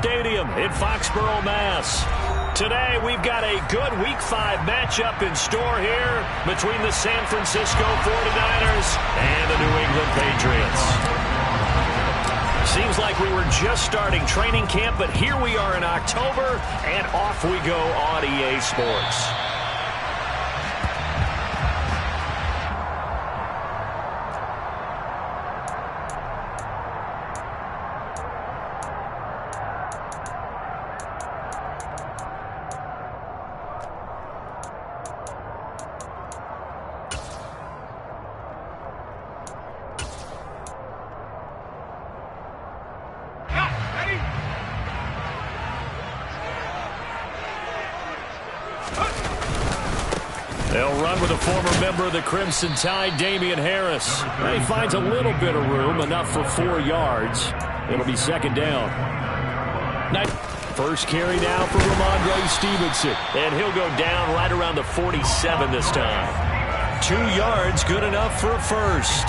Stadium in Foxborough, Mass. Today, we've got a good Week 5 matchup in store here between the San Francisco 49ers and the New England Patriots. Seems like we were just starting training camp, but here we are in October, and off we go on EA Sports. They'll run with a former member of the Crimson Tide, Damian Harris. He finds a little bit of room, enough for 4 yards. It'll be second down. First carry now for Ramondre Stevenson. And he'll go down right around the 47 this time. 2 yards, good enough for a first.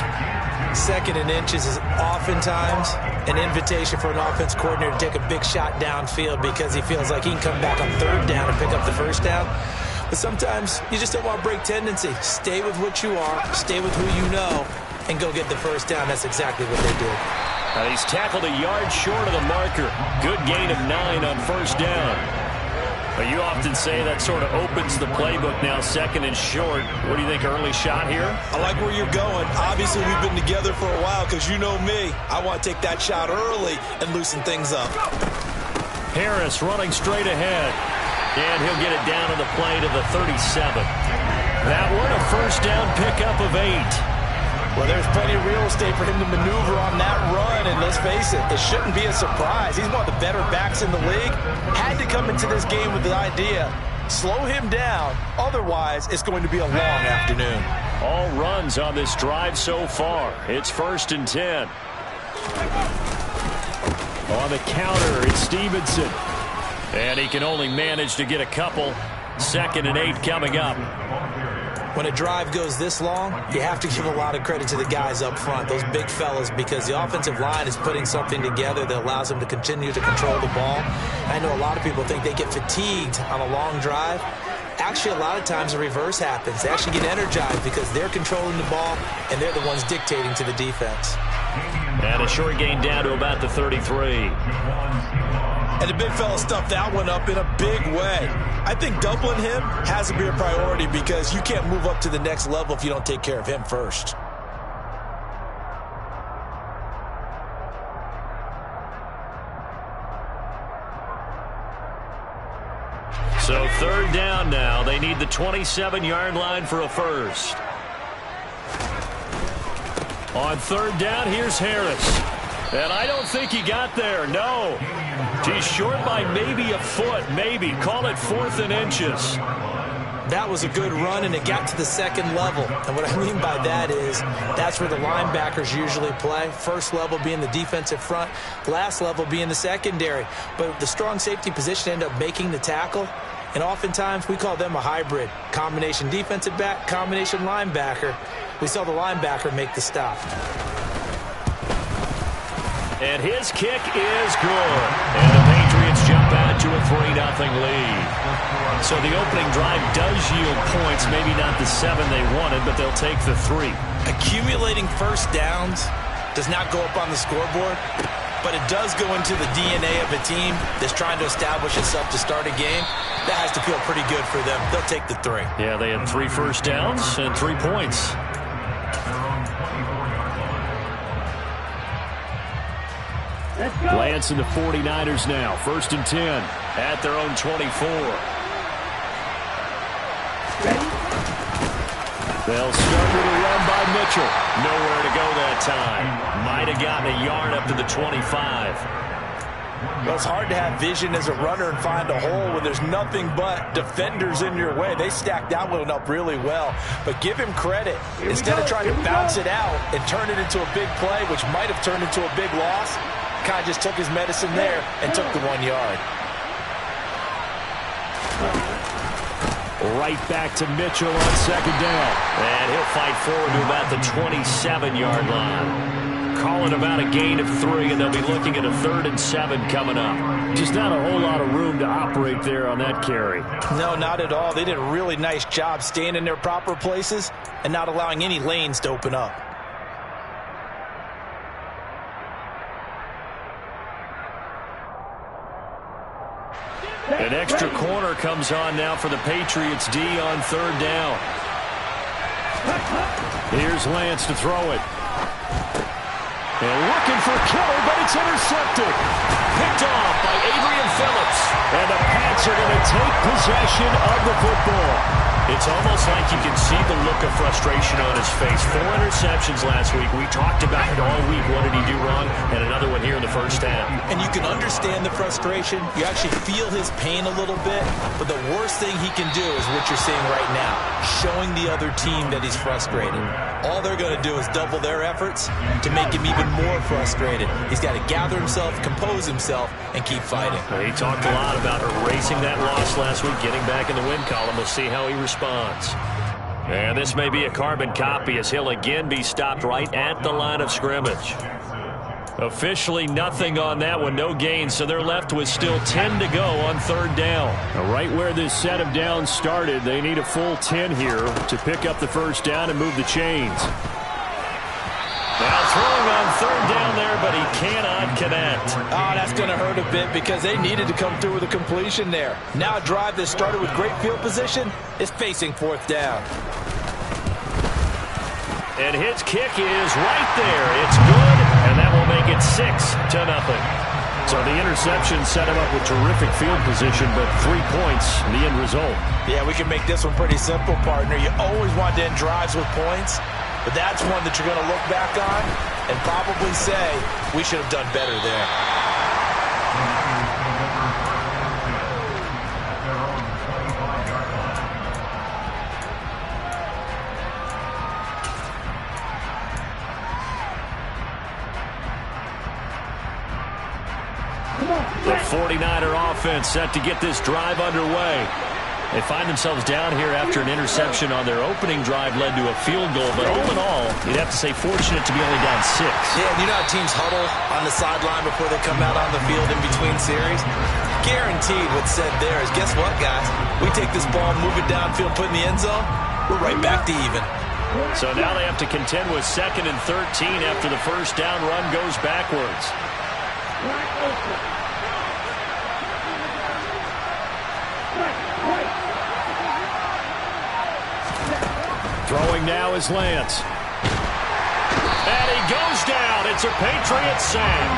Second and inches is oftentimes an invitation for an offense coordinator to take a big shot downfield because he feels like he can come back on third down and pick up the first down. But sometimes you just don't want to break tendency. Stay with what you are, stay with who you know, and go get the first down. That's exactly what they did. He's tackled a yard short of the marker. Good gain of 9 on first down. But you often say that sort of opens the playbook now, second and short. What do you think, early shot here? I like where you're going. Obviously, we've been together for a while because you know me. I want to take that shot early and loosen things up. Harris running straight ahead. And he'll get it down on the play to the 37. That one a first down pickup of 8. Well, there's plenty of real estate for him to maneuver on that run, and let's face it, it shouldn't be a surprise. He's one of the better backs in the league. Had to come into this game with the idea, slow him down, otherwise it's going to be a long afternoon. All runs on this drive so far. It's first and 10. On the counter, it's Stevenson. And he can only manage to get a couple. Second and 8 coming up. When a drive goes this long, you have to give a lot of credit to the guys up front, those big fellas, because the offensive line is putting something together that allows them to continue to control the ball. I know a lot of people think they get fatigued on a long drive. Actually, a lot of times the reverse happens. They actually get energized because they're controlling the ball, and they're the ones dictating to the defense. And a short gain down to about the 33. And the big fella stuffed that one up in a big way. I think doubling him has to be a priority because you can't move up to the next level if you don't take care of him first. So third down now. They need the 27-yard line for a first. On third down, here's Harris. And I don't think he got there, no. He's short by maybe a foot, maybe. Call it 4th and inches. That was a good run, and it got to the second level. And what I mean by that is that's where the linebackers usually play. First level being the defensive front, last level being the secondary. But the strong safety position ended up making the tackle. And oftentimes we call them a hybrid. Combination defensive back, combination linebacker. We saw the linebacker make the stop. And his kick is good. And the Patriots jump out to a 3-0 lead. So the opening drive does yield points. Maybe not the 7 they wanted, but they'll take the 3. Accumulating first downs does not go up on the scoreboard, but it does go into the DNA of a team that's trying to establish itself to start a game. That has to feel pretty good for them. They'll take the 3. Yeah, they had 3 first downs and 3 points. Lance and the 49ers now. First and 10 at their own 24. They'll start with a run by Mitchell. Nowhere to go that time. Might have gotten a yard up to the 25. Well, it's hard to have vision as a runner and find a hole when there's nothing but defenders in your way. They stacked that one up really well. But give him credit. Instead of trying to bounce it out and turn it into a big play, which might have turned into a big loss, kind of just took his medicine there and took the 1 yard. Right back to Mitchell on second down. And he'll fight forward to about the 27-yard line. Calling about a gain of 3, and they'll be looking at a 3rd and 7 coming up. Just not a whole lot of room to operate there on that carry. No, not at all. They did a really nice job staying in their proper places and not allowing any lanes to open up. An extra corner comes on now for the Patriots D on third down. Here's Lance to throw it. And looking for Keller, but it's intercepted. Picked off by Adrian Phillips. And the Pats are going to take possession of the football. It's almost like you can see the look of frustration on his face. 4 interceptions last week. We talked about it all week. What did he do wrong? And another one here in the first half. And you can understand the frustration. You actually feel his pain a little bit. But the worst thing he can do is what you're seeing right now. Showing the other team that he's frustrated. All they're going to do is double their efforts to make him even more frustrated. He's got to gather himself, compose himself, and keep fighting. He talked a lot about erasing that loss last week, getting back in the win column. We'll see how he responds. And this may be a carbon copy as he'll again be stopped right at the line of scrimmage. Officially nothing on that one, no gain, so they're left with still 10 to go on third down. Now, right where this set of downs started, they need a full 10 here to pick up the first down and move the chains. Now throwing on third down there, but he cannot connect. Oh, that's going to hurt a bit because they needed to come through with a completion there. Now a drive that started with great field position is facing fourth down. And his kick is right there. It's good, and that will make it 6-0. So the interception set him up with terrific field position, but 3 points in the end result. Yeah, we can make this one pretty simple, partner. You always want to end drives with points, but that's one that you're going to look back on and probably say, we should have done better there. The 49er offense set to get this drive underway. They find themselves down here after an interception on their opening drive led to a field goal. But all in all, you'd have to say fortunate to be only down 6. Yeah, you know how teams huddle on the sideline before they come out on the field in between series? Guaranteed what's said there is, guess what, guys? We take this ball, move it downfield, put it in the end zone, we're right back to even. So now they have to contend with 2nd and 13 after the first down run goes backwards. Throwing now is Lance. And he goes down. It's a Patriots sack.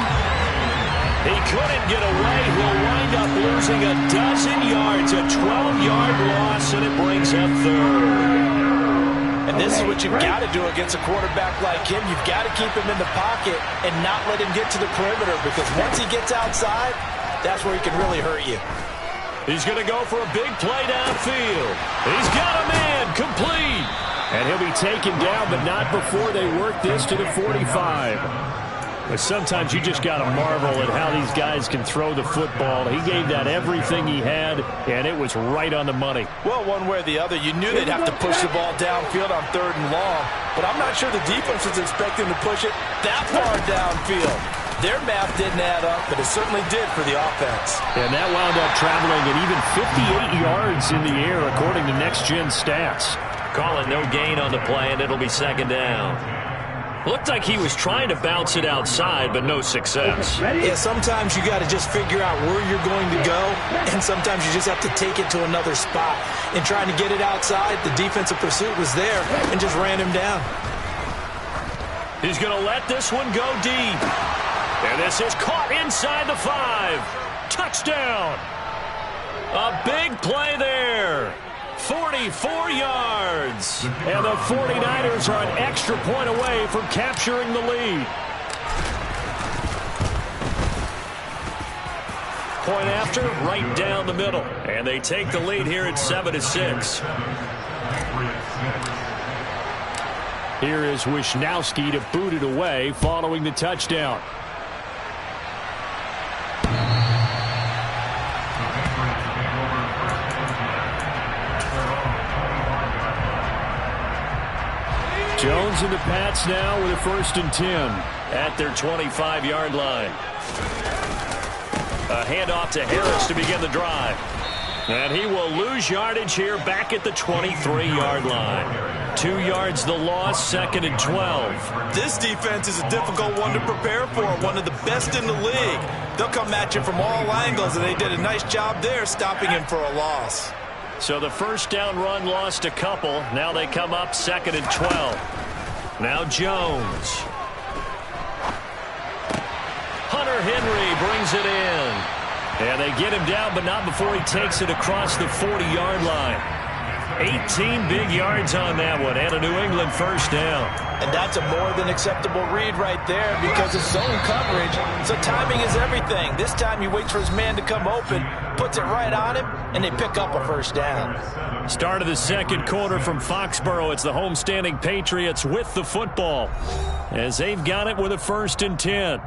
He couldn't get away. He'll wind up losing a dozen yards. A 12-yard loss, and it brings up third. And this is what you've got to do against a quarterback like him. You've got to keep him in the pocket and not let him get to the perimeter, because once he gets outside, that's where he can really hurt you. He's going to go for a big play downfield. He's got a man complete. And he'll be taken down, but not before they work this to the 45. But sometimes you just got to marvel at how these guys can throw the football. He gave that everything he had, and it was right on the money. Well, one way or the other, you knew they'd have to push the ball downfield on 3rd and long, but I'm not sure the defense was expecting to push it that far downfield. Their math didn't add up, but it certainly did for the offense. And that wound up traveling at even 58 yards in the air, according to Next Gen stats. Call it no gain on the play, and it'll be 2nd down. Looked like he was trying to bounce it outside, but no success. Yeah, sometimes you got to just figure out where you're going to go, and sometimes you just have to take it to another spot. In trying to get it outside, the defensive pursuit was there and just ran him down. He's going to let this one go deep. And this is caught inside the 5. Touchdown. A big play there. 44 yards. And the 49ers are an extra point away from capturing the lead. Point after, right down the middle. And they take the lead here at 7-6. Here is Wisnowski to boot it away following the touchdown. Jones and the Pats now with a 1st and 10 at their 25-yard line. A handoff to Harris to begin the drive. And he will lose yardage here back at the 23-yard line. 2 yards the loss, 2nd and 12. This defense is a difficult one to prepare for, one of the best in the league. They'll come at you from all angles, and they did a nice job there stopping him for a loss. So the first down run lost a couple. Now they come up 2nd and 12. Now Jones. Hunter Henry brings it in. And they get him down, but not before he takes it across the 40-yard line. 18 big yards on that one, and a New England first down. And that's a more than acceptable read right there because of zone coverage. So timing is everything. This time he waits for his man to come open, puts it right on him, and they pick up a first down. Start of the second quarter from Foxborough. It's the homestanding Patriots with the football as they've got it with a 1st and 10.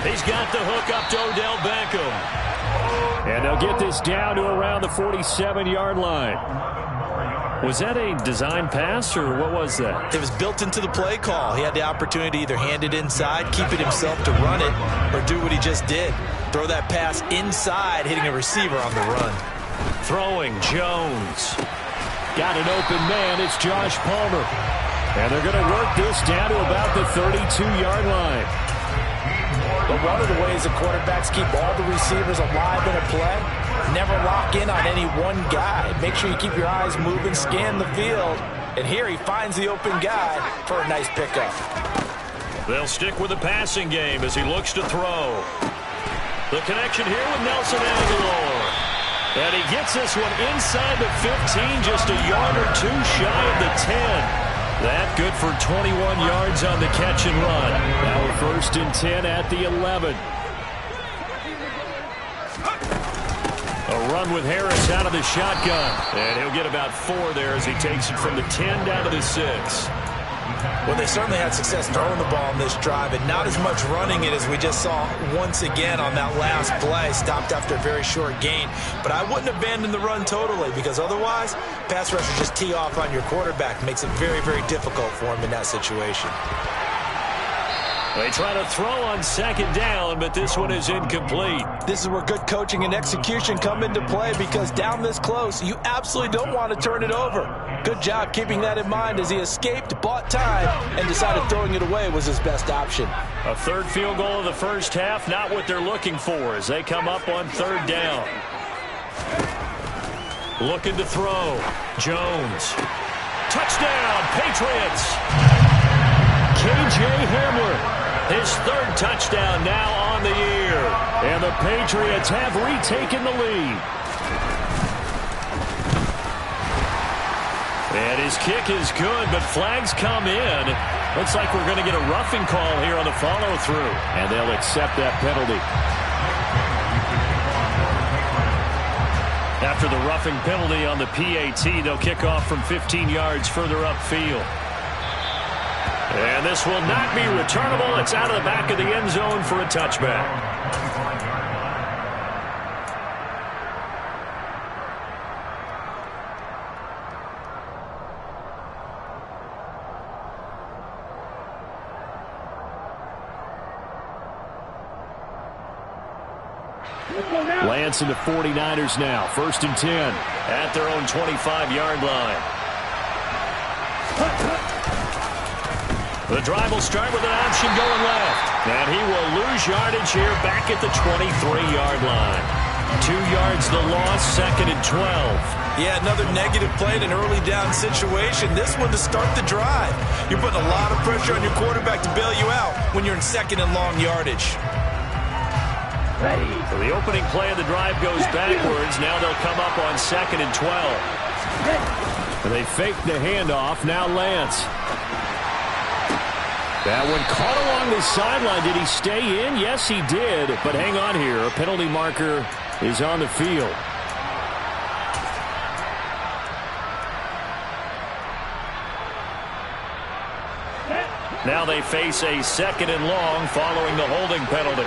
He's got the hook up to Odell Beckham. And they'll get this down to around the 47-yard line. Was that a design pass, or what was that? It was built into the play call. He had the opportunity to either hand it inside, keep it himself to run it, or do what he just did. Throw that pass inside, hitting a receiver on the run. Throwing, Jones. Got an open man. It's Josh Palmer. And they're going to work this down to about the 32-yard line. But one of the ways the quarterbacks keep all the receivers alive in a play, never lock in on any one guy. Make sure you keep your eyes moving, scan the field. And here he finds the open guy for a nice pickup. They'll stick with the passing game as he looks to throw. The connection here with Nelson Aguilar. And he gets this one inside the 15, just a yard or two shy of the 10. That good for 21 yards on the catch and run. Now we're 1st and 10 at the 11. A run with Harris out of the shotgun. And he'll get about 4 there as he takes it from the 10 down to the 6. Well, they certainly had success throwing the ball in this drive, and not as much running it as we just saw once again on that last play. Stopped after a very short gain. But I wouldn't abandon the run totally, because otherwise, pass rushers just tee off on your quarterback. Makes it very, very difficult for him in that situation. They try to throw on 2nd down, but this one is incomplete. This is where good coaching and execution come into play, because down this close, you absolutely don't want to turn it over. Good job keeping that in mind as he escaped, bought time, and decided throwing it away was his best option. A 3rd field goal of the first half, not what they're looking for as they come up on 3rd down. Looking to throw. Jones. Touchdown, Patriots. K.J. Hamler. His 3rd touchdown now on the year. And the Patriots have retaken the lead. And his kick is good, but flags come in. Looks like we're going to get a roughing call here on the follow-through. And they'll accept that penalty. After the roughing penalty on the PAT, they'll kick off from 15 yards further upfield. And this will not be returnable. It's out of the back of the end zone for a touchback. Lance and the 49ers now. 1st and 10 at their own 25-yard line. The drive will start with an option going left. And he will lose yardage here back at the 23-yard line. 2 yards the loss, 2nd and 12. Yeah, another negative play in an early down situation. This one to start the drive. You're putting a lot of pressure on your quarterback to bail you out when you're in 2nd and long yardage. So the opening play of the drive goes backwards. Now they'll come up on 2nd and 12. And they fake the handoff. Now Lance. That one caught along the sideline. Did he stay in? Yes, he did. But hang on here. A penalty marker is on the field. Now they face a 2nd and long following the holding penalty.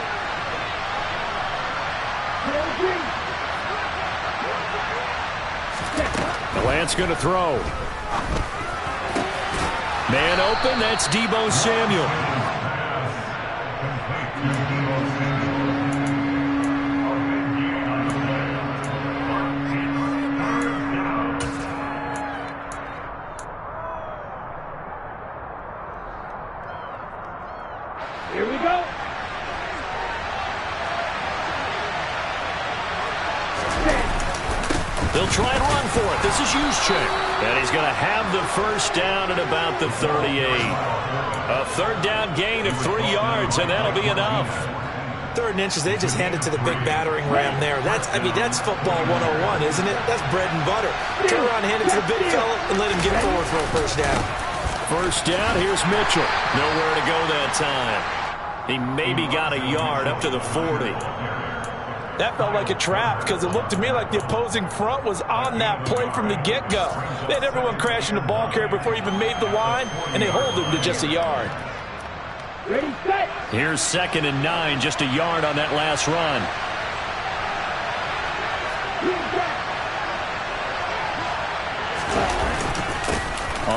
Lance going to throw. Man open, that's Deebo Samuel. Here we go. They'll try and run for it. This is Juszczyk. And he's going to have the first down at about the 38. A third down gain of 3 yards, and that'll be enough. 3rd and inches, they just hand it to the big battering ram there. That's football 101, isn't it? That's bread and butter. Turn around, hand it to the big fella, and let him get forward for a first down. First down, here's Mitchell. Nowhere to go that time. He maybe got a yard up to the 40. That felt like a trap because it looked to me like the opposing front was on that play from the get-go. They had everyone crashing the ball carrier before he even made the line, and they hold him to just a yard. Ready, set. Here's 2nd and 9, just a yard on that last run.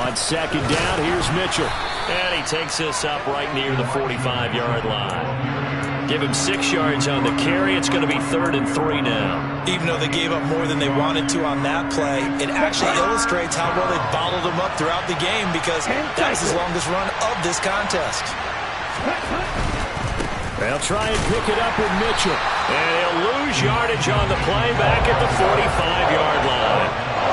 On 2nd down, here's Mitchell. And he takes this up right near the 45-yard line. Give him 6 yards on the carry. It's going to be 3rd and 3 now. Even though they gave up more than they wanted to on that play, it actually illustrates how well they bottled them up throughout the game because that's his longest run of this contest. They'll try and pick it up with Mitchell. And he'll lose yardage on the play back at the 45-yard line.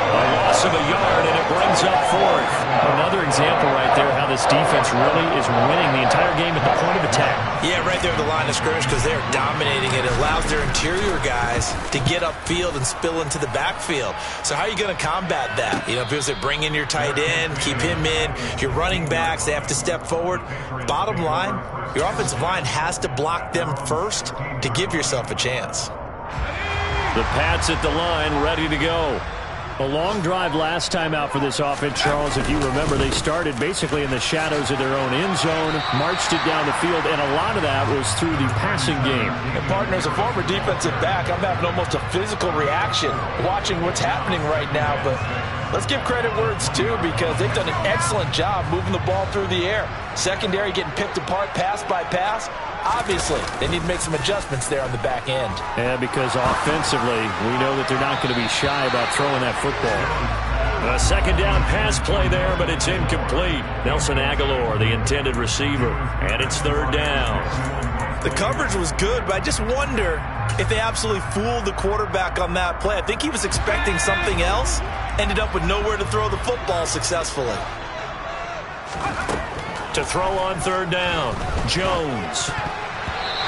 A loss of a yard, and it brings up 4th. Another example right there how this defense really is winning the entire game at the point of attack. Yeah, right there at the line of scrimmage because they're dominating it. It allows their interior guys to get upfield and spill into the backfield. So how are you going to combat that? You know, because they bring in your tight end, keep him in, your running backs, they have to step forward. Bottom line, your offensive line has to block them first to give yourself a chance. The Pats at the line, ready to go. A long drive last time out for this offense, Charles. If you remember, they started basically in the shadows of their own end zone, marched it down the field, and a lot of that was through the passing game. And partner, as a former defensive back, I'm having almost a physical reaction watching what's happening right now. But let's give credit where it's due because they've done an excellent job moving the ball through the air. Secondary getting picked apart pass by pass. Obviously, they need to make some adjustments there on the back end. Yeah, because offensively, we know that they're not going to be shy about throwing that football. A 2nd down pass play there, but it's incomplete. Nelson Aguilar, the intended receiver, and it's 3rd down. The coverage was good, but I just wonder if they absolutely fooled the quarterback on that play. I think he was expecting something else, ended up with nowhere to throw the football successfully. To throw on 3rd down, Jones.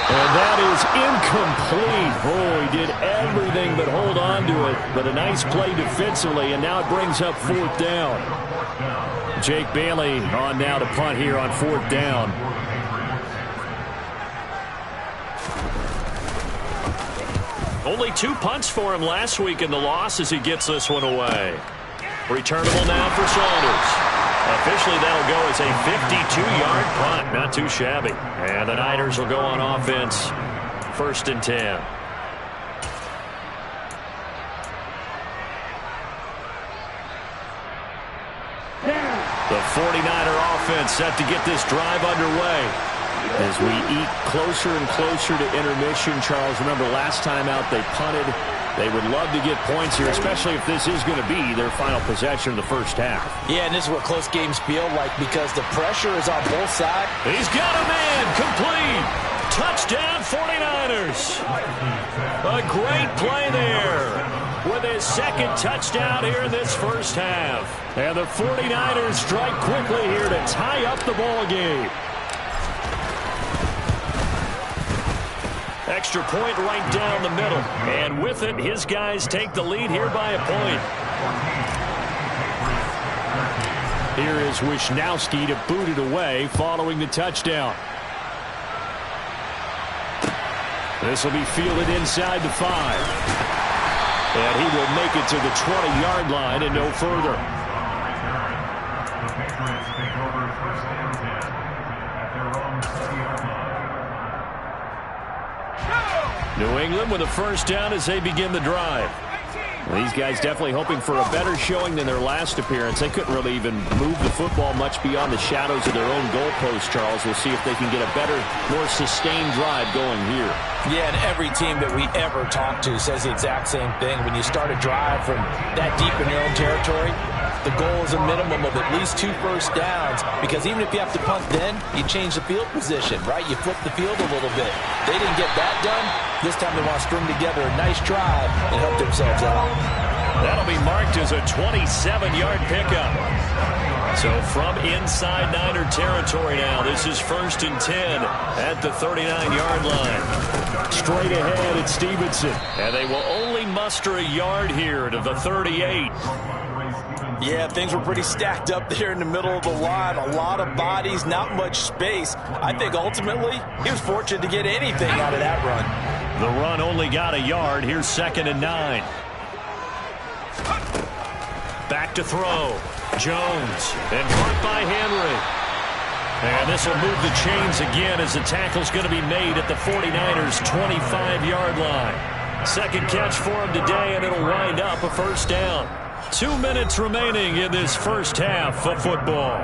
And that is incomplete. Oh, he did everything but hold on to it. But a nice play defensively, and now it brings up 4th down. Jake Bailey on now to punt here on 4th down. Only 2 punts for him last week in the loss as he gets this one away. Returnable now for Saunders. Officially, that'll go as a 52-yard punt. Not too shabby. And the Niners will go on offense. 1st and 10. The 49er offense set to get this drive underway. As we eat closer and closer to intermission, Charles, remember last time out they punted. They would love to get points here, especially if this is going to be their final possession of the first half. Yeah, and this is what close games feel like because the pressure is on both sides. He's got a man, complete. Touchdown 49ers. A great play there with his 2nd touchdown here in this first half. And the 49ers strike quickly here to tie up the ball game. Extra point right down the middle. And with it, his guys take the lead here by a point. Here is Wisnowski to boot it away following the touchdown. This will be fielded inside the 5. And he will make it to the 20-yard line and no further. New England with a first down as they begin the drive. These guys definitely hoping for a better showing than their last appearance. They couldn't really even move the football much beyond the shadows of their own goalpost, Charles. We'll see if they can get a better, more sustained drive going here. Yeah, and every team that we ever talk to says the exact same thing. When you start a drive from that deep in your own territory, the goal is a minimum of at least 2 first downs, because even if you have to punt then, you change the field position, right? You flip the field a little bit. They didn't get that done. This time they want to string together a nice drive and help themselves out. That'll be marked as a 27-yard pickup. So from inside Niner territory now, this is 1st and 10 at the 39-yard line. Straight ahead, it's Stevenson. And they will only muster a yard here to the 38. Yeah, things were pretty stacked up there in the middle of the line. A lot of bodies, not much space. I think ultimately he was fortunate to get anything out of that run. The run only got a yard. Here's 2nd and 9. Back to throw. Jones. And caught by Henry. And this will move the chains again as the tackle's going to be made at the 49ers' 25-yard line. Second catch for him today, and it'll wind up a first down. 2 minutes remaining in this first half of football.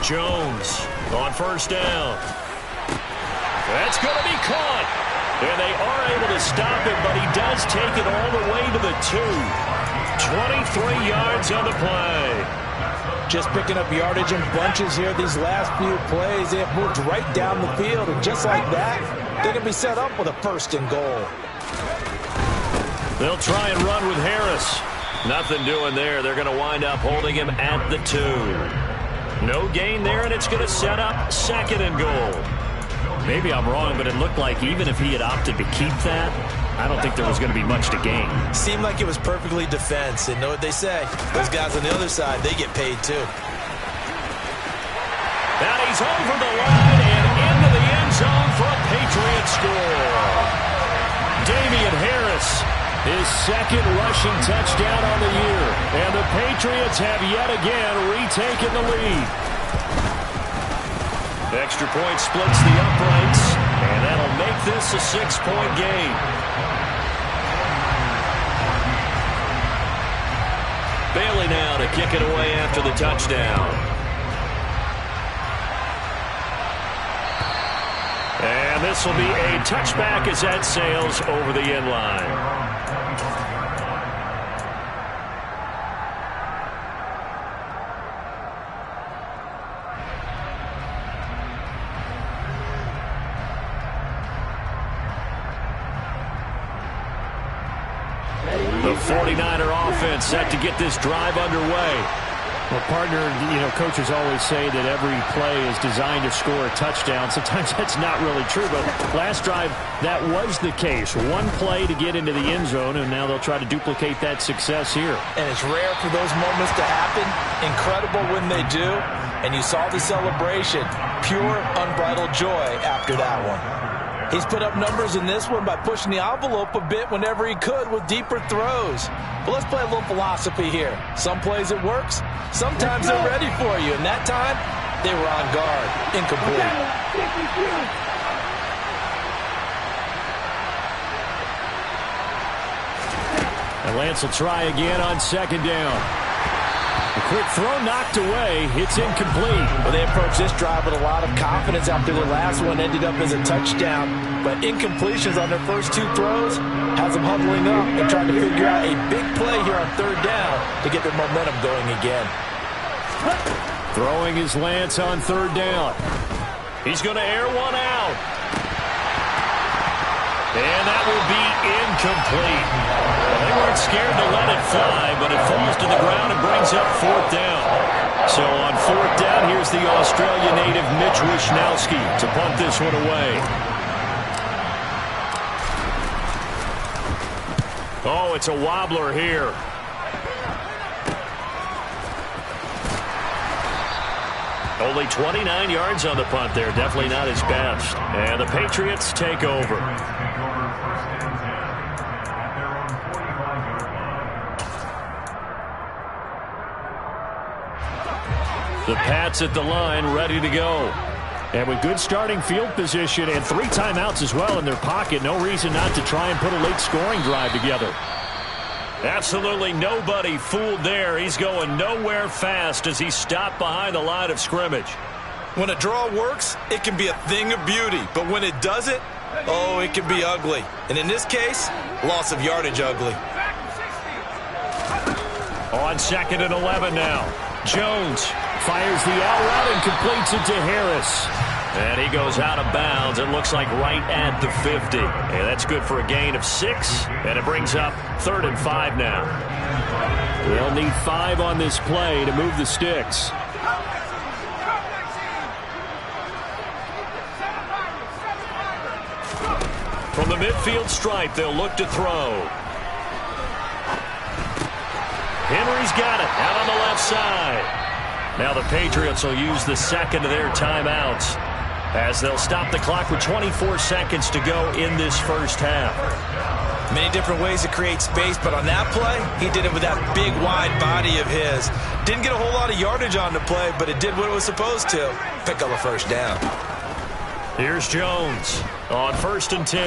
Jones on first down. That's going to be caught. And they are able to stop it, but he does take it all the way to the 2. 23 yards on the play. Just picking up yardage in bunches here these last few plays. They have moved right down the field, and just like that, they can be set up with a 1st and goal. They'll try and run with Harris. Nothing doing there. They're going to wind up holding him at the 2. No gain there, and it's going to set up 2nd and goal. Maybe I'm wrong, but it looked like even if he had opted to keep that, I don't think there was going to be much to gain. Seemed like it was perfectly defense, and know what they say. Those guys on the other side, they get paid too. Now he's over the line and into the end zone for a Patriot score. Damian Harris, his 2nd rushing touchdown on the year. And the Patriots have yet again retaken the lead. Extra point splits the uprights, and that'll make this a 6-point game. Bailey now to kick it away after the touchdown. And this will be a touchback as that sails over the end line. The 49er offense set to get this drive underway. Well, partner, coaches always say that every play is designed to score a touchdown. Sometimes that's not really true, but last drive, that was the case. One play to get into the end zone, and now they'll try to duplicate that success here. And it's rare for those moments to happen. Incredible when they do. And you saw the celebration. Pure, unbridled joy after that one. He's put up numbers in this one by pushing the envelope a bit whenever he could with deeper throws. But let's play a little philosophy here. Some plays it works. Sometimes they're ready for you. And that time, they were on guard. Incomplete. And Lance will try again on 2nd down. A quick throw knocked away. It's incomplete. Well, they approached this drive with a lot of confidence after their last one ended up as a touchdown. But incompletions on their first 2 throws has them huddling up and trying to figure out a big play here on 3rd down to get their momentum going again. Throwing is Lance on 3rd down. He's going to air one out. And that will be incomplete. They weren't scared to let it fly, but it falls to the ground and brings up 4th down. So on 4th down, here's the Australia native Mitch Wishnowsky to punt this one away. Oh, it's a wobbler here. Only 29 yards on the punt there. Definitely not his best. And the Patriots take over. The Pats at the line, ready to go. And with good starting field position and 3 timeouts as well in their pocket, no reason not to try and put a late scoring drive together. Absolutely nobody fooled there. He's going nowhere fast as he stopped behind the line of scrimmage. When a draw works, it can be a thing of beauty. But when it doesn't, oh, it can be ugly. And in this case, loss of yardage ugly. On 2nd and 11 now. Jones fires the out route and completes it to Harris. And he goes out of bounds. It looks like right at the 50. And that's good for a gain of 6. And it brings up 3rd and 5 now. They'll need 5 on this play to move the sticks. From the midfield stripe, they'll look to throw. Henry's got it out on the left side. Now the Patriots will use the 2nd of their timeouts as they'll stop the clock with 24 seconds to go in this first half. Many different ways to create space, but on that play, he did it with that big, wide body of his. Didn't get a whole lot of yardage on the play, but it did what it was supposed to. Pick up a first down. Here's Jones on 1st and 10.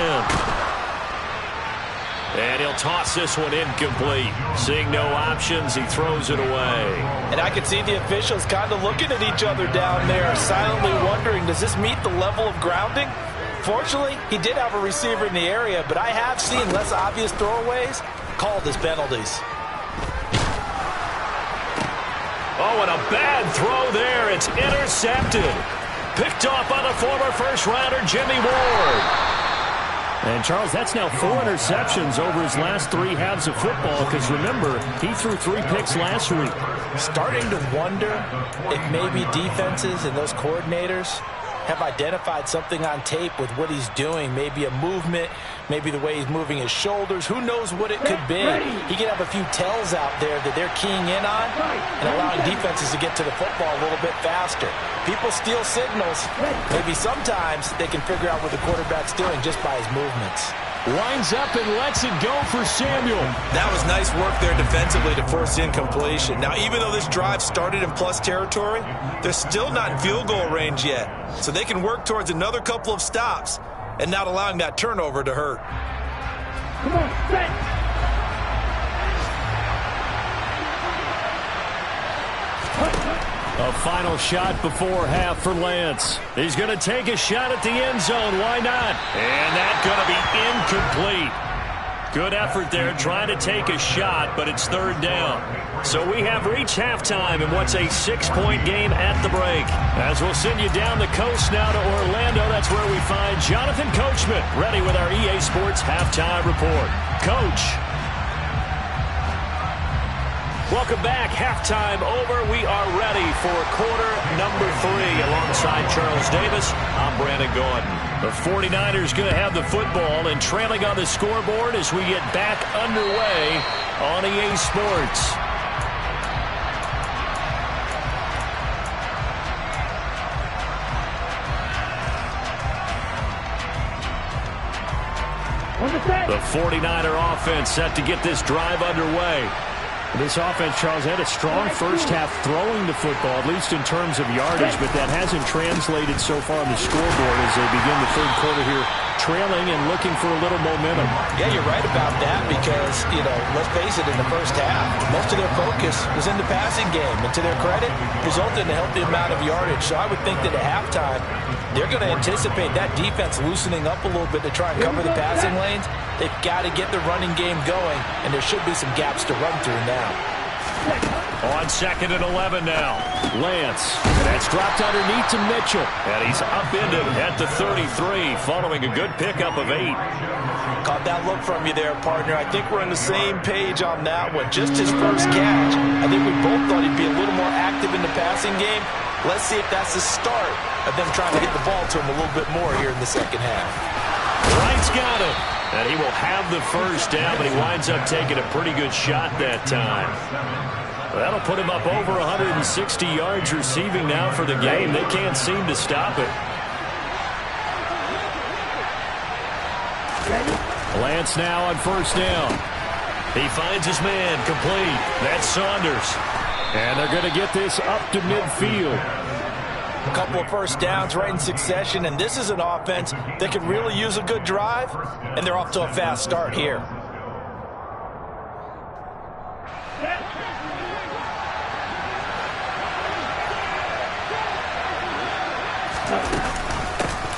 And he'll toss this one incomplete. Seeing no options, he throws it away. And I can see the officials kind of looking at each other down there, silently wondering, does this meet the level of grounding? Fortunately, he did have a receiver in the area, but I have seen less obvious throwaways called as penalties. Oh, and a bad throw there. It's intercepted. Picked off by the former first-rounder, Jimmy Ward. And, Charles, that's now 4 interceptions over his last 3 halves of football because, remember, he threw 3 picks last week. Starting to wonder if maybe defenses and those coordinators have identified something on tape with what he's doing. Maybe a movement, maybe the way he's moving his shoulders. Who knows what it could be? He could have a few tells out there that they're keying in on and allowing defenses to get to the football a little bit faster. People steal signals. Maybe sometimes they can figure out what the quarterback's doing just by his movements. Winds up and lets it go for Samuel. That was nice work there defensively to force incompletion. Now, even though this drive started in plus territory, they're still not in field goal range yet. So they can work towards another couple of stops and not allowing that turnover to hurt. Come on, set. A final shot before half for Lance. He's going to take a shot at the end zone. Why not? And that's going to be incomplete. Good effort there trying to take a shot, but it's 3rd down. So we have reached halftime in what's a 6-point game at the break. As we'll send you down the coast now to Orlando, that's where we find Jonathan Coachman ready with our EA Sports Halftime Report. Coach. Welcome back. Halftime over. We are ready for quarter number 3. Alongside Charles Davis, I'm Brandon Gordon. The 49ers going to have the football and trailing on the scoreboard as we get back underway on EA Sports. The 49er offense set to get this drive underway. This offense, Charles, had a strong first half throwing the football, at least in terms of yardage, but that hasn't translated so far on the scoreboard as they begin the 3rd quarter here, trailing and looking for a little momentum. Yeah, you're right about that because, let's face it, in the first half, most of their focus was in the passing game, and to their credit, resulted in a healthy amount of yardage. So I would think that at halftime, they're going to anticipate that defense loosening up a little bit to try and cover the passing lanes. They've got to get the running game going, and there should be some gaps to run through now. On 2nd and 11 now. Lance. That's dropped underneath to Mitchell. And he's upended at the 33 following a good pickup of 8. Caught that look from you there, partner. I think we're on the same page on that one. Just his first catch. I think we both thought he'd be a little more active in the passing game. Let's see if that's the start of them trying to get the ball to him a little bit more here in the second half. Wright's got it. And he will have the first down, but he winds up taking a pretty good shot that time. That'll put him up over 160 yards receiving now for the game. They can't seem to stop it. Lance now on 1st down. He finds his man complete. That's Saunders. And they're going to get this up to midfield. A couple of first downs right in succession, and this is an offense that can really use a good drive, and they're off to a fast start here.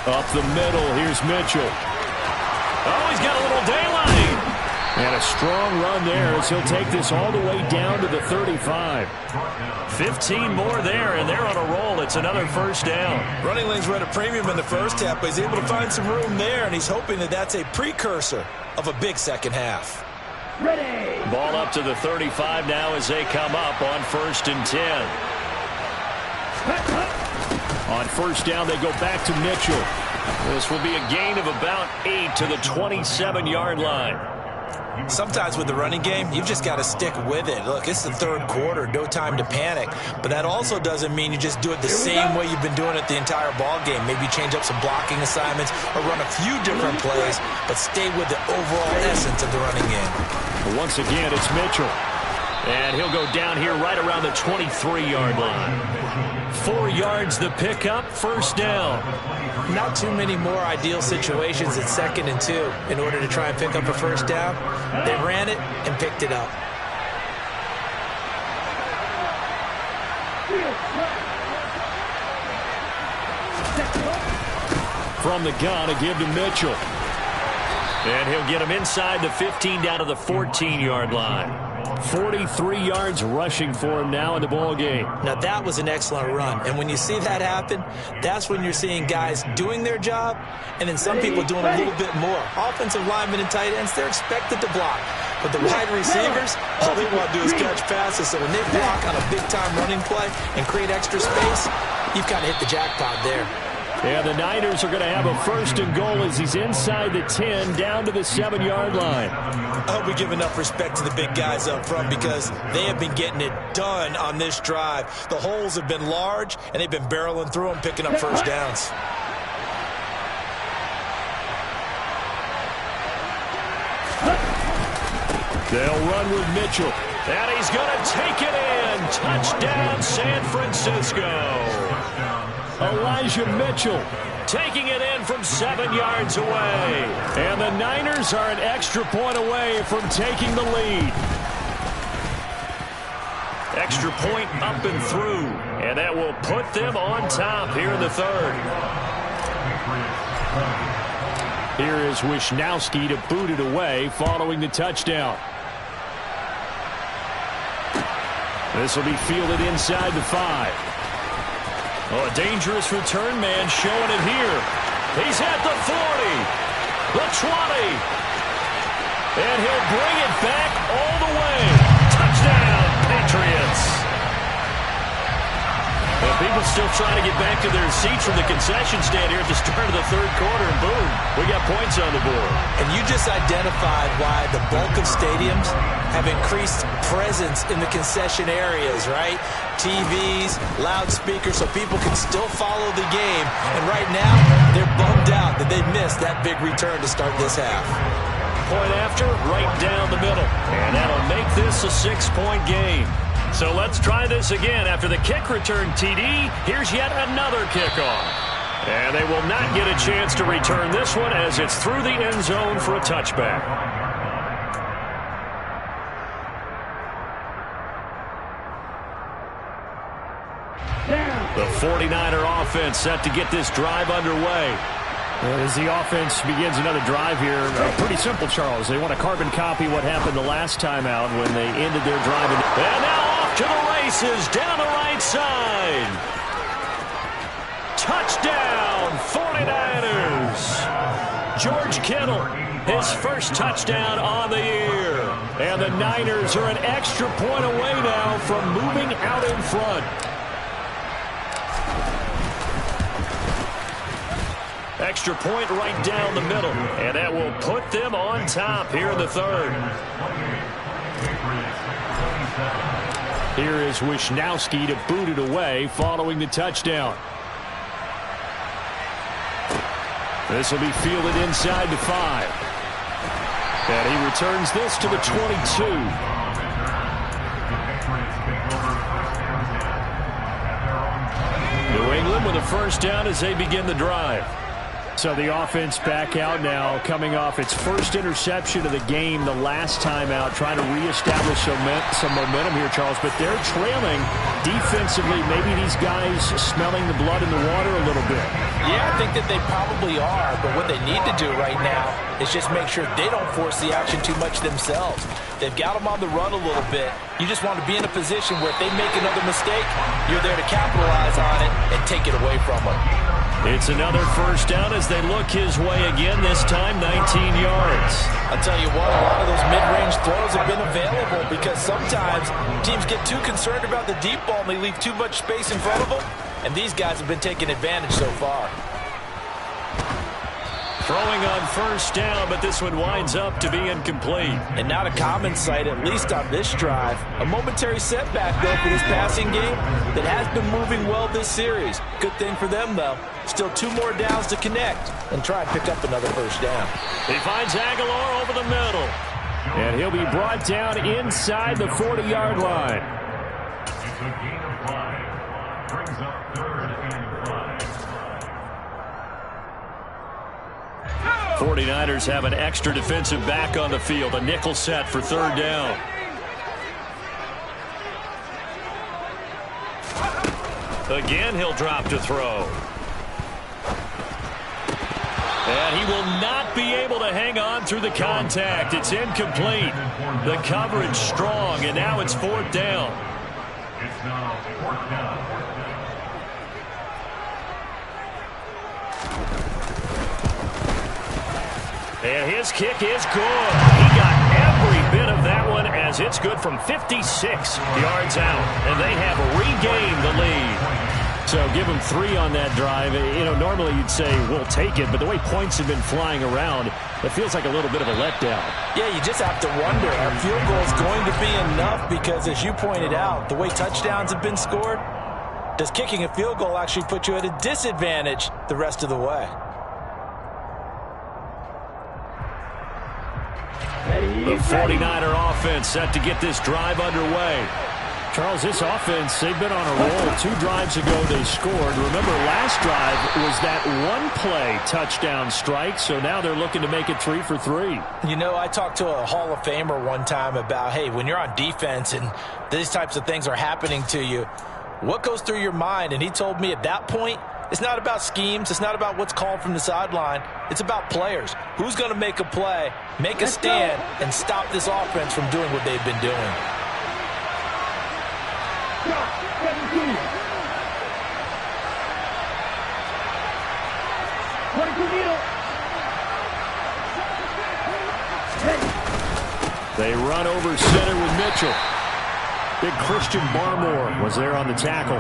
Up the middle, here's Mitchell. Oh, he's got a little daylight. And a strong run there as he'll take this all the way down to the 35. 15 more there, and they're on a roll. It's another first down. Running lanes were at a premium in the first half, but he's able to find some room there, and he's hoping that that's a precursor of a big second half. Ready. Ball up to the 35 now as they come up on 1st and 10. On first down, they go back to Mitchell. This will be a gain of about 8 to the 27-yard line. Sometimes with the running game, you've just got to stick with it. Look, it's the third quarter, no time to panic. But that also doesn't mean you just do it the same way you've been doing it the entire ball game. Maybe change up some blocking assignments or run a few different plays, but stay with the overall essence of the running game. Once again, it's Mitchell. And he'll go down here right around the 23-yard line. 4 yards the pickup, first down. Not too many more ideal situations at 2nd and 2 in order to try and pick up a first down. They ran it and picked it up. From the gun, a give to Mitchell. And he'll get him inside the 15 down to the 14-yard line. 43 yards rushing for him now in the ball game. Now that was an excellent run, and when you see that happen, that's when you're seeing guys doing their job and then some people doing a little bit more. Offensive linemen and tight ends, they're expected to block, but the wide receivers, all they want to do is catch passes. So when they block on a big-time running play and create extra space, you've kind of hit the jackpot there. And the Niners are going to have a 1st and goal as he's inside the 10 down to the 7-yard line. I hope we give enough respect to the big guys up front because they have been getting it done on this drive. The holes have been large, and they've been barreling through them, picking up first downs. They'll run with Mitchell. And he's going to take it in. Touchdown, San Francisco. Elijah Mitchell taking it in from 7 yards away. And the Niners are an extra point away from taking the lead. Extra point up and through. And that will put them on top here in the 3rd. Here is Wisnowski to boot it away following the touchdown. This will be fielded inside the 5. Oh, a dangerous return man showing it here. He's at the 40, the 20, and he'll bring it back all the way. Touchdown, Patriots. And people still trying to get back to their seats from the concession stand here at the start of the 3rd quarter, and boom, we got points on the board. And you just identified why the bulk of stadiums have increased presence in the concession areas, right? TVs, loudspeakers, so people can still follow the game. And right now, they're bummed out that they missed that big return to start this half. Point after, right down the middle. And that'll make this a 6-point game. So let's try this again. After the kick return TD, here's yet another kickoff. And they will not get a chance to return this one as it's through the end zone for a touchback. The 49er offense set to get this drive underway. As the offense begins another drive here, pretty simple, Charles. They want to carbon copy what happened the last time out when they ended their drive. And now off to the races down the right side. Touchdown, 49ers. George Kittle, his first touchdown on the year. And the Niners are an extra point away now from moving out in front. Extra point right down the middle. And that will put them on top here in the 3rd. Here is Wisnowski to boot it away following the touchdown. This will be fielded inside the 5. And he returns this to the 22. with a first down as they begin the drive. So the offense back out now, coming off its first interception of the game the last time out, trying to reestablish some momentum here, Charles. But they're trailing defensively. Maybe these guys smelling the blood in the water a little bit. Yeah, I think that they probably are. But what they need to do right now is just make sure they don't force the action too much themselves. They've got them on the run a little bit. You just want to be in a position where if they make another mistake, you're there to capitalize on it and take it away from them. It's another first down as they look his way again, this time 19 yards. I'll tell you what, a lot of those mid-range throws have been available because sometimes teams get too concerned about the deep ball and they leave too much space in front of them, and these guys have been taking advantage so far. Throwing on first down, but this one winds up to be incomplete. And not a common sight, at least on this drive. A momentary setback, though, for this passing game that has been moving well this series. Good thing for them, though. Still 2 more downs to connect and try and pick up another first down. He finds Aguilar over the middle. And he'll be brought down inside the 40-yard line. It's a gain of 5. Brings up 3rd and 5. 49ers have an extra defensive back on the field. A nickel set for 3rd down. Again, he'll drop to throw. And he will not be able to hang on through the contact. It's incomplete. The coverage strong, and now it's 4th down. It's now 4th down. And his kick is good. He got every bit of that one as it's good from 56 yards out. And they have regained the lead. So give them 3 on that drive. You know, normally you'd say, we'll take it. But the way points have been flying around, it feels like a little bit of a letdown. Yeah, you just have to wonder, our field goal is going to be enough because, as you pointed out, the way touchdowns have been scored, does kicking a field goal actually put you at a disadvantage the rest of the way? The 49er offense set to get this drive underway. Charles, this offense, they've been on a roll. 2 drives ago they scored. Remember, last drive was that one-play touchdown strike, so now they're looking to make it 3 for 3. You know, I talked to a Hall of Famer one time about, hey, when you're on defense and these types of things are happening to you, what goes through your mind? And he told me at that point, it's not about schemes. It's not about what's called from the sideline. It's about players. Who's going to make a play, make a stand, and stop this offense from doing what they've been doing? They run over center with Mitchell. Big Christian Barmore was there on the tackle.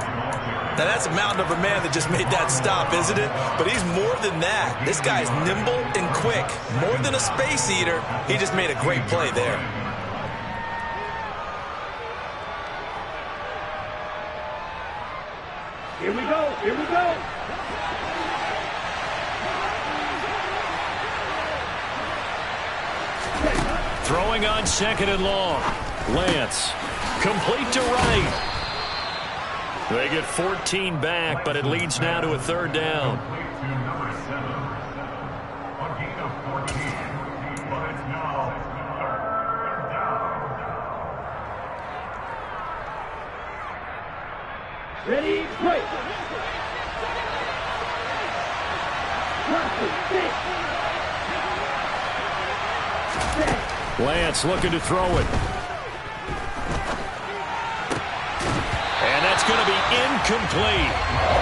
Now, that's a mountain of a man that just made that stop, isn't it? But he's more than that. This guy's nimble and quick. More than a space eater, he just made a great play there. Here we go. Here we go. Throwing on 2nd and long. Lance, complete to right. They get 14 back, but it leads now to a 3rd down. Ready, break. Lance looking to throw it. And that's going to be incomplete.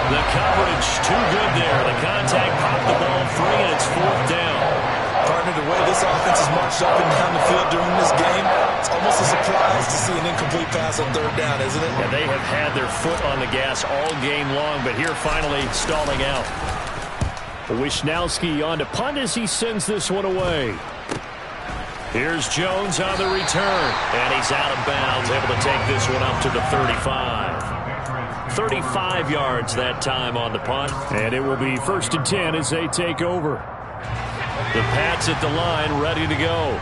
The coverage too good there. The contact popped the ball free, and it's 4th down. Partner, the way this offense has marched up and down the field during this game, it's almost a surprise to see an incomplete pass on 3rd down, isn't it? Yeah, they have had their foot on the gas all game long, but here finally stalling out. Wisnowski on to punt as he sends this one away. Here's Jones on the return, and he's out of bounds, able to take this one up to the 35. 35 yards that time on the punt. And it will be 1st and 10 as they take over. The Pats at the line, ready to go.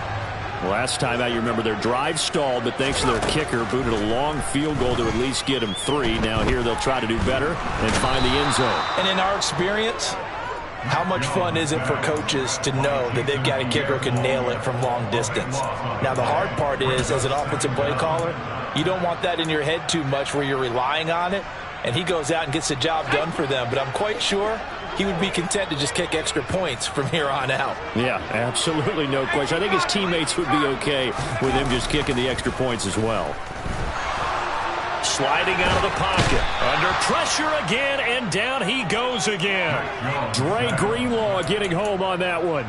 Last time out, you remember their drive stalled, but thanks to their kicker, booted a long field goal to at least get them 3. Now here they'll try to do better and find the end zone. And in our experience, how much fun is it for coaches to know that they've got a kicker who can nail it from long distance? Now, the hard part is, as an offensive play caller, you don't want that in your head too much where you're relying on it, and he goes out and gets the job done for them. But I'm quite sure he would be content to just kick extra points from here on out. Yeah, absolutely no question. I think his teammates would be okay with him just kicking the extra points as well. Sliding out of the pocket. Under pressure again, and down he goes again. Dre Greenlaw getting home on that one.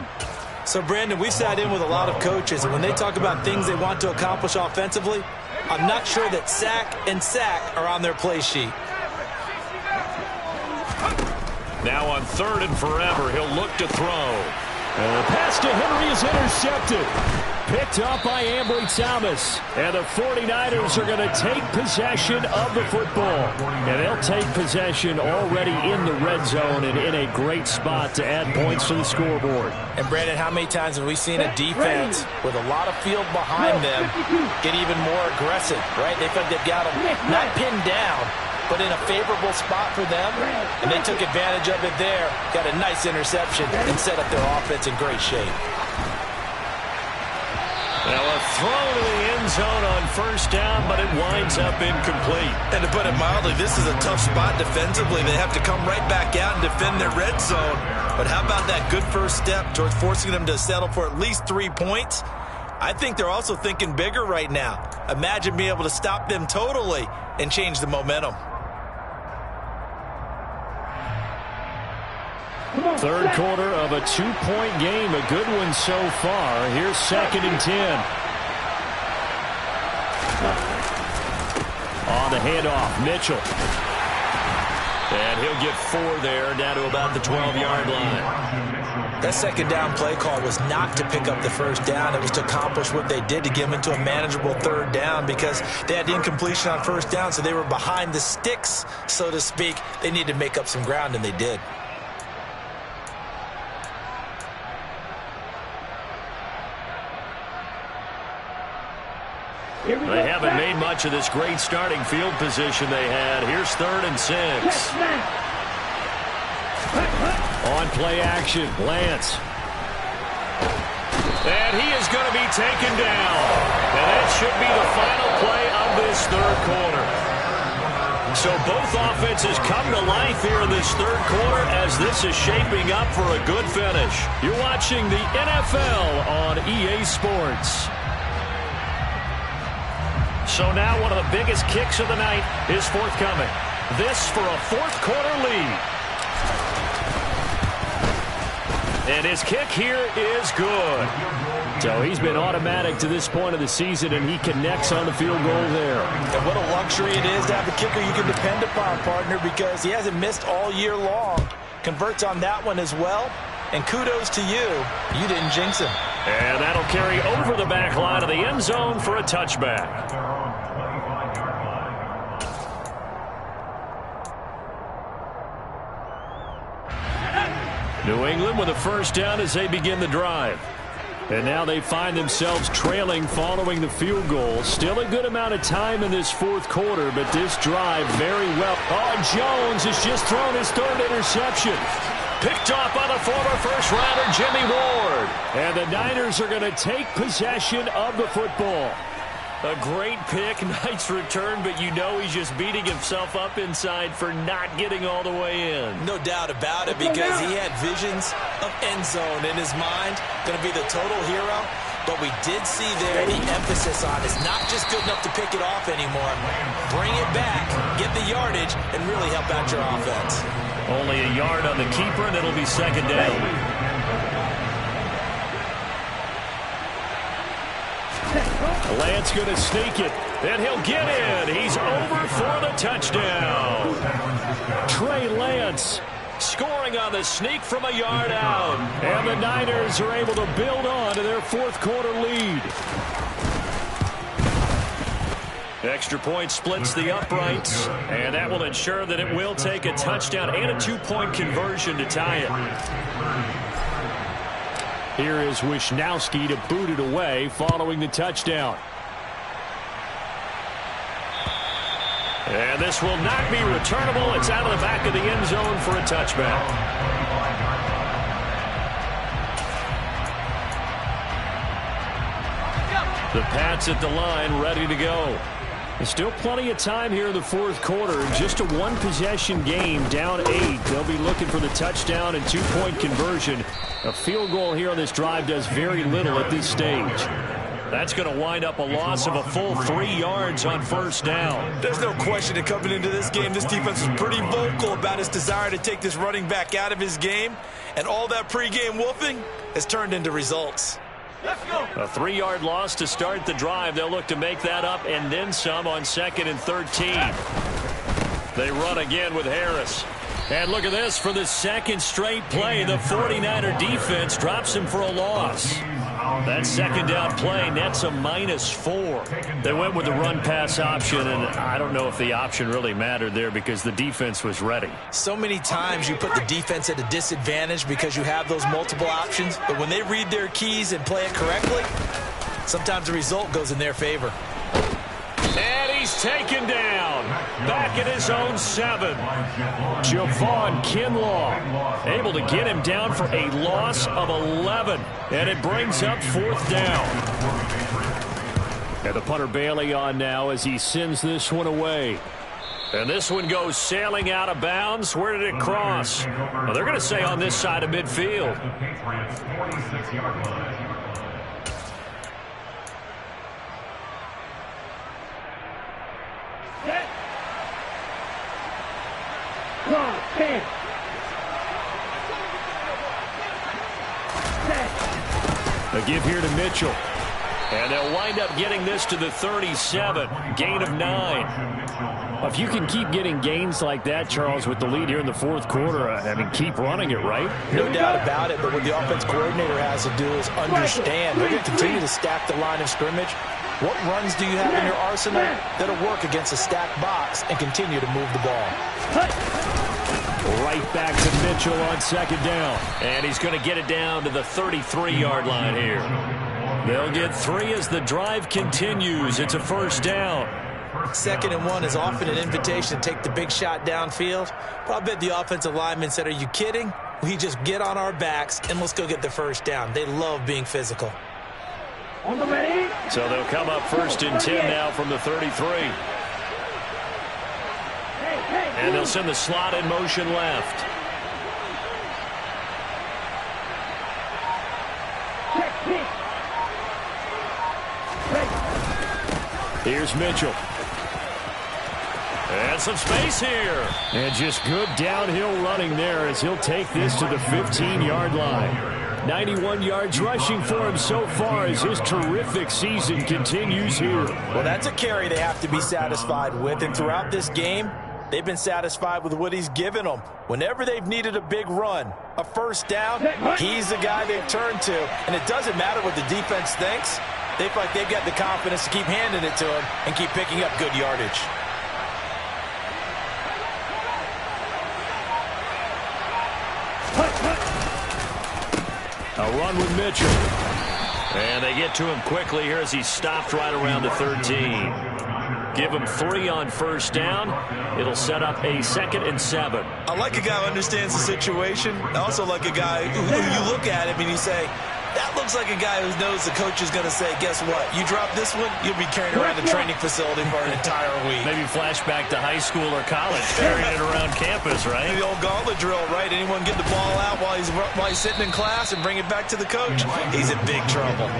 So, Brandon, we've sat in with a lot of coaches, and when they talk about things they want to accomplish offensively, I'm not sure that sack and sack are on their play sheet. Now on 3rd and forever, he'll look to throw. And the pass to Henry is intercepted. Picked up by Ambry Thomas. And the 49ers are going to take possession of the football. And they'll take possession already in the red zone and in a great spot to add points to the scoreboard. And, Brandon, how many times have we seen a defense with a lot of field behind them get even more aggressive, right? They think they've got them not pinned down, but in a favorable spot for them, and they took advantage of it there, got a nice interception, and set up their offense in great shape. Now a throw to the end zone on 1st down, but it winds up incomplete. And to put it mildly, this is a tough spot defensively. They have to come right back out and defend their red zone. But how about that good first step towards forcing them to settle for at least 3 points? I think they're also thinking bigger right now. Imagine being able to stop them totally and change the momentum. 3rd quarter of a 2-point game. A good one so far. Here's 2nd and 10. On the handoff, Mitchell. And he'll get 4 there, down to about the 12-yard line. That 2nd down play call was not to pick up the 1st down. It was to accomplish what they did to get them into a manageable 3rd down because they had incompletion on 1st down, so they were behind the sticks, so to speak. They needed to make up some ground, and they did. They haven't made much of this great starting field position they had. Here's 3rd and 6. On play action, Lance. And he is going to be taken down. And that should be the final play of this 3rd quarter. So both offenses come to life here in this 3rd quarter as this is shaping up for a good finish. You're watching the NFL on EA Sports. So now one of the biggest kicks of the night is forthcoming. This for a 4th quarter lead. And his kick here is good. So he's been automatic to this point of the season, and he connects on the field goal there. And what a luxury it is to have a kicker you can depend upon, partner, because he hasn't missed all year long. Converts on that one as well. And kudos to you. You didn't jinx him. And that'll carry over the back line of the end zone for a touchback. New England with a 1st down as they begin the drive. And now they find themselves trailing following the field goal. Still a good amount of time in this 4th quarter, but this drive very well. Oh, Jones has just thrown his 3rd interception. Picked off by the former first-rounder Jimmy Ward. And the Niners are going to take possession of the football. A great pick, nice return, but you know he's just beating himself up inside for not getting all the way in. No doubt about it, because he had visions of end zone in his mind. Going to be the total hero. But we did see there the emphasis on it's not just good enough to pick it off anymore. Bring it back, get the yardage, and really help out your offense. Only a yard on the keeper, and it'll be 2nd down. Lance going to sneak it. And he'll get in. He's over for the touchdown. Trey Lance scoring on the sneak from a yard out. And the Niners are able to build on to their 4th quarter lead. Extra point splits the uprights, and that will ensure that it will take a touchdown and a 2-point conversion to tie it. Here is Wisnowski to boot it away following the touchdown. And this will not be returnable. It's out of the back of the end zone for a touchback. The Pats at the line, ready to go. There's still plenty of time here in the fourth quarter. Just a one-possession game, down 8. They'll be looking for the touchdown and 2-point conversion. A field goal here on this drive does very little at this stage. That's going to wind up a loss of a full 3 yards on first down. There's no question that coming into this game, this defense is pretty vocal about its desire to take this running back out of his game. And all that pregame wolfing has turned into results. A 3-yard loss to start the drive. They'll look to make that up and then some on 2nd and 13. They run again with Harris. And look at this. For the second straight play, the 49er defense drops him for a loss. That second down play nets a -4. They went with the run-pass option, and I don't know if the option really mattered there because the defense was ready. So many times you put the defense at a disadvantage because you have those multiple options, but when they read their keys and play it correctly, sometimes the result goes in their favor. And he's taken down. Back at his own 7. Javon Kinlaw able to get him down for a loss of 11. And it brings up 4th down. And the punter Bailey on now as he sends this one away. And this one goes sailing out of bounds. Where did it cross? Well, they're going to say on this side of midfield. A give here to Mitchell. And they'll wind up getting this to the 37. Gain of 9. If you can keep getting gains like that, Charles, with the lead here in the fourth quarter, I mean, keep running it, right? No doubt about it, but what the offense coordinator has to do is understand they're going to continue to stack the line of scrimmage. What runs do you have in your arsenal that'll work against a stacked box and continue to move the ball? Right back to Mitchell on 2nd down. And he's going to get it down to the 33-yard line here. They'll get 3 as the drive continues. It's a 1st down. 2nd and 1 is often an invitation to take the big shot downfield. But I bet the offensive lineman said, are you kidding? We just get on our backs and let's go get the 1st down. They love being physical. So they'll come up 1st and 10 now from the 33. And they'll send the slot in motion left. Here's Mitchell. And some space here. And just good downhill running there as he'll take this to the 15-yard line. 91 yards rushing for him so far as his terrific season continues here. Well, that's a carry they have to be satisfied with. And throughout this game, they've been satisfied with what he's given them. Whenever they've needed a big run, a 1st down, he's the guy they've turned to. And it doesn't matter what the defense thinks. They feel like they've got the confidence to keep handing it to him and keep picking up good yardage. A run with Mitchell. And they get to him quickly here as he's stopped right around the 13. Give him 3 on 1st down. It'll set up a 2nd and 7. I like a guy who understands the situation. I also like a guy who you look at him and you say, that looks like a guy who knows the coach is going to say, guess what? You drop this one, you'll be carrying around the training facility for an entire week. Maybe flashback to high school or college, carrying it around campus, right? The old gauntlet drill, right? Anyone get the ball out while he's sitting in class and bring it back to the coach? He's in big trouble.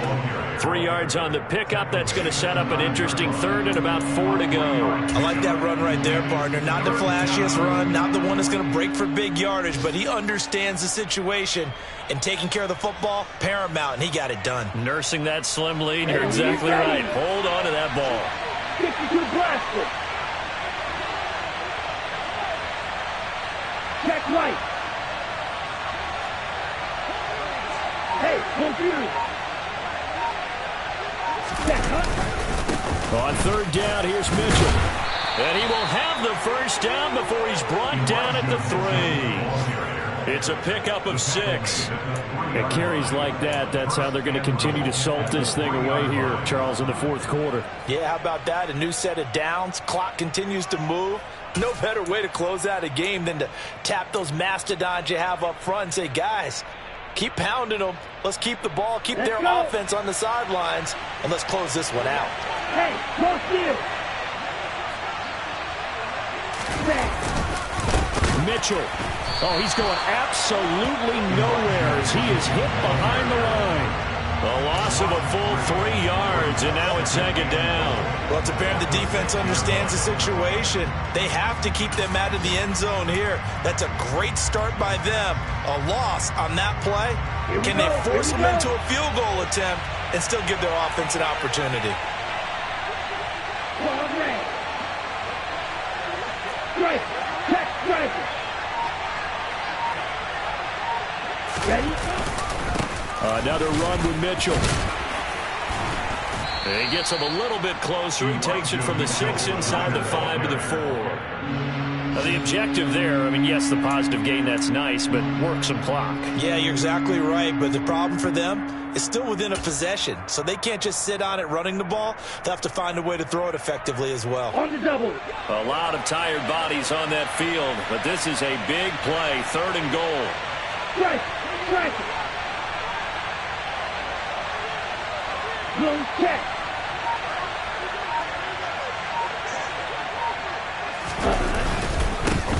3 yards on the pickup. That's going to set up an interesting 3rd and about 4 to go. I like that run right there, partner. Not the flashiest run, not the one that's going to break for big yardage, but he understands the situation, and taking care of the football, paramount, and he got it done. Nursing that slim lead, you're exactly right. Hold on to that ball. 52 blasted. Check right. Hey, confused. On 3rd down, here's Mitchell. And he will have the 1st down before he's brought down at the 3. It's a pickup of 6. It carries like that. That's how they're going to continue to salt this thing away here, Charles, in the fourth quarter. Yeah, how about that? A new set of downs. Clock continues to move. No better way to close out a game than to tap those mastodons you have up front and say, guys, keep pounding them. Let's keep the ball, keep their offense on the sidelines, and let's close this one out. Hey, close field. Mitchell. Oh, he's going absolutely nowhere as he is hit behind the line. A loss of a full 3 yards, and now it's second down. Well, it's apparent the defense understands the situation. They have to keep them out of the end zone here. That's a great start by them. A loss on that play. Can they force them into a field goal attempt and still give their offense an opportunity? Ready? Another run with Mitchell. And he gets him a little bit closer. He takes it from the 6 inside the 5 to the 4. Now, the objective there, I mean, yes, the positive gain, that's nice, but work some clock. Yeah, you're exactly right, but the problem for them is still within a possession, so they can't just sit on it running the ball. They'll have to find a way to throw it effectively as well. On the double. A lot of tired bodies on that field, but this is a big play, 3rd and goal. Strike. Strike. Blown check.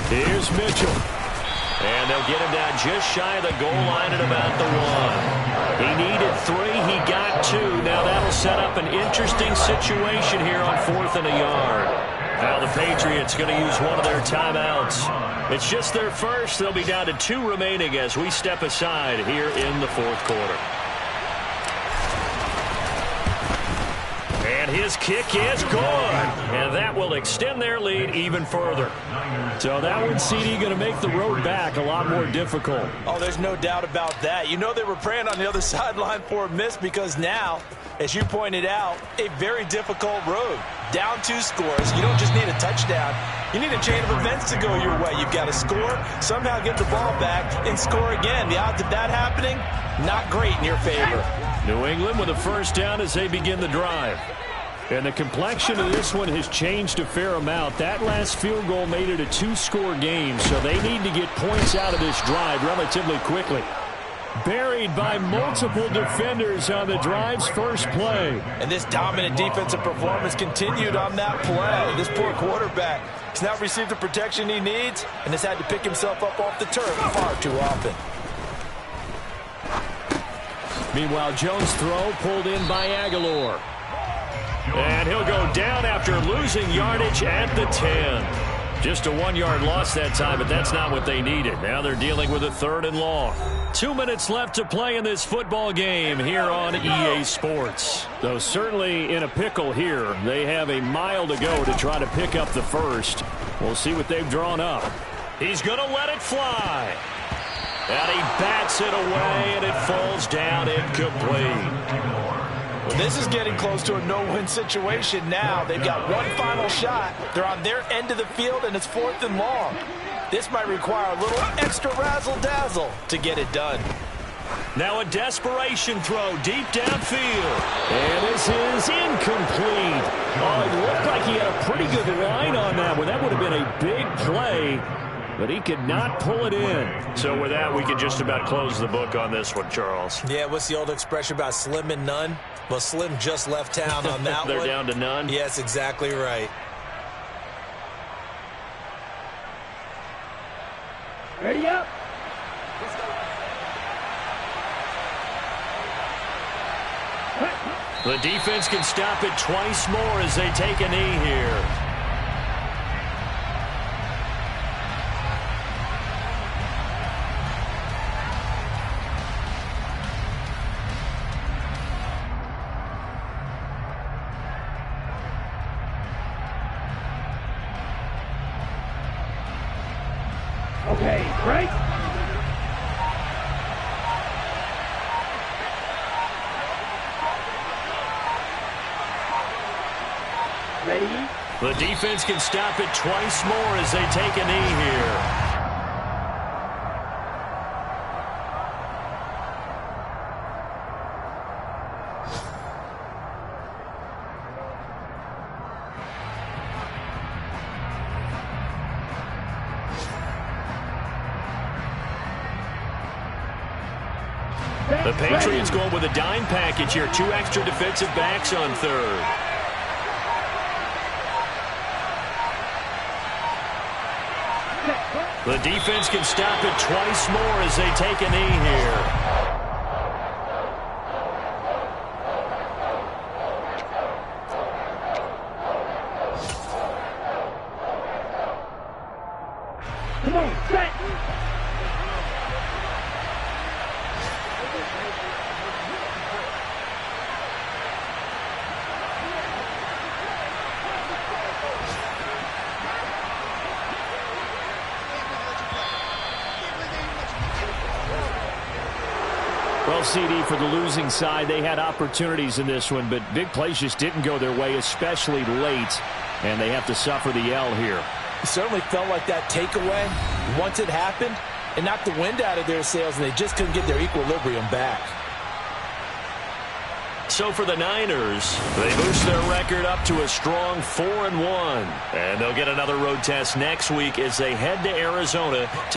Here's Mitchell. And they'll get him down just shy of the goal line at about the 1. He needed 3. He got 2. Now that'll set up an interesting situation here on 4th and a yard. Now the Patriots going to use one of their timeouts. It's just their first. They'll be down to 2 remaining as we step aside here in the fourth quarter. And his kick is good. And that will extend their lead even further. So that one, CD, going to make the road back a lot more difficult. Oh, there's no doubt about that. You know they were praying on the other sideline for a miss because now, as you pointed out, a very difficult road. Down 2 scores. You don't just need a touchdown. You need a chain of events to go your way. You've got to score, somehow get the ball back, and score again. The odds of that happening, not great in your favor. New England with a first down as they begin the drive. And the complexion of this one has changed a fair amount. That last field goal made it a 2-score game, so they need to get points out of this drive relatively quickly. Buried by multiple defenders on the drive's first play. And this dominant defensive performance continued on that play. This poor quarterback has not received the protection he needs and has had to pick himself up off the turf far too often. Meanwhile, Jones' throw pulled in by Aguilar. And he'll go down after losing yardage at the 10. Just a 1-yard loss that time, but that's not what they needed. Now they're dealing with a 3rd and long. 2 minutes left to play in this football game here on EA Sports. Though certainly in a pickle here. They have a mile to go to try to pick up the first. We'll see what they've drawn up. He's going to let it fly. And he bats it away, and it falls down incomplete. Well, this is getting close to a no-win situation now. They've got one final shot. They're on their end of the field, and it's 4th and long. This might require a little extra razzle-dazzle to get it done. Now a desperation throw deep downfield. And this is incomplete. Oh, it looked like he had a pretty good line on that one. That would have been a big play, but he could not pull it in. So with that, we can just about close the book on this one, Charles. Yeah, what's the old expression about slim and none? Well, Slim just left town on that They're one. down to none? Yes, exactly right. Ready up. The defense can stop it twice more as they take a knee here. Okay, break. Ready? The defense can stop it twice more as they take a knee here. The Patriots going with a dime package here. 2 extra defensive backs on third. The defense can stop it twice more as they take a knee here. Come on, set. Well, CD, for the losing side, they had opportunities in this one, but big plays just didn't go their way, especially late, and they have to suffer the L here. It certainly felt like that takeaway, once it happened, it knocked the wind out of their sails, and they just couldn't get their equilibrium back. So for the Niners, they boost their record up to a strong 4-1. And they'll get another road test next week as they head to Arizona